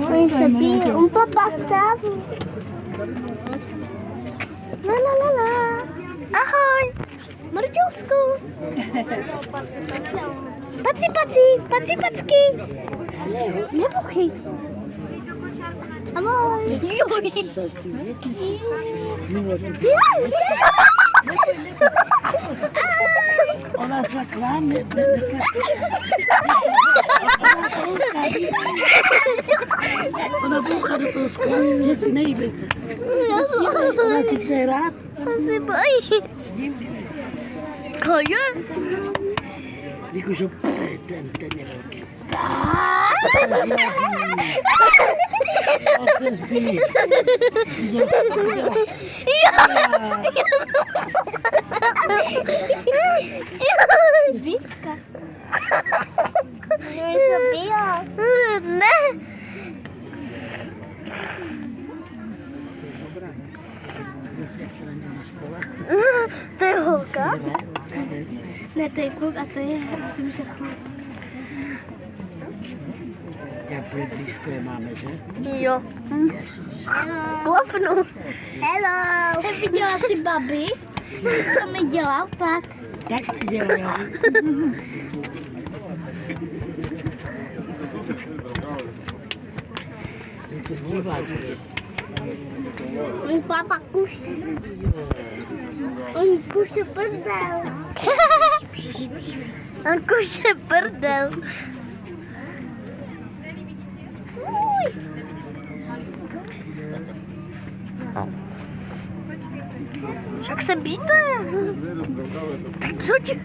Oni se biją. Un papata. La la la la. Ahoj. Marťousku. Paci, paci, paci, packi. Nebuchy. Ahoj. Ona zaklame. Ona bucha do toho skla, že si nejde se. Ona si chce hrát. Já se bojí. S ním Koně? Jakože ten je velký. On se zbíjí. Vítka. Ne. To je holka? Ne, to je kluk a to je, myslím, že chlap. Takhle blízko je máme, že? Jo. Klopnu. Hello. Viděla jsi babi? Co mi dělal? Tak. Tak dělá. Ten se dívá. Papa kuší. On kuše prdel. On kuše prdel. Jak se bíte? Tak co tě?